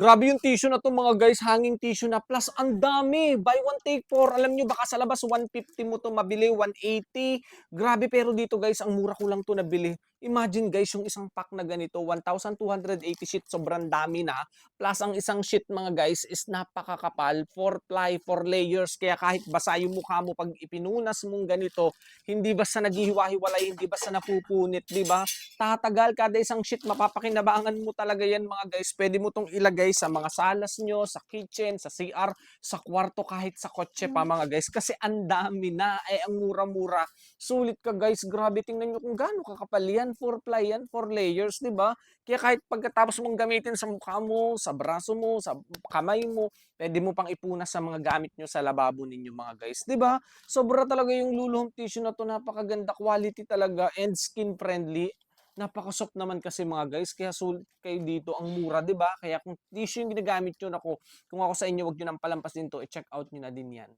Grabe yung tissue na 'to mga guys, hanging tissue na plus ang dami, buy one take four. Alam niyo baka sa labas 150 mo 'to mabili, 180. Grabe pero dito guys ang mura ko lang 'to nabili. Imagine guys yung isang pack na ganito 1,280 sheet sobrang dami na, plus ang isang sheet mga guys is napakakapal, 4 ply, 4 layers kaya kahit basa yung mukha mo 'pag ipinunas mong ganito, hindi basta naghihiwa-hiwalay, hindi basta napupunit, 'di ba? Tatagal kada isang sheet mapapakinabangan mo talaga yan mga guys. Pwede mo 'tong ilagay sa mga salas nyo, sa kitchen, sa CR, sa kwarto, kahit sa kotse pa mga guys. Kasi ang dami na, eh ang mura-mura. Sulit ka guys, grabe tingnan nyo kung gaano kakapal yan. 4 ply yan, 4 layers, di ba? Kaya kahit pagkatapos mong gamitin sa mukha mo, sa braso mo, sa kamay mo, pwede mo pang ipunas sa mga gamit nyo sa lababo ninyo mga guys, di ba? Sobra talaga yung luluhong tissue na to, napakaganda quality talaga and skin friendly. Napaka-soft naman kasi mga guys, kaya sulit kayo dito, ang mura, 'di ba? Kaya kung tissue yung ginagamit niyo, naku, kung ako sa inyo, 'wag niyo nang palampasin 'to, i-check out niyo na din 'yan.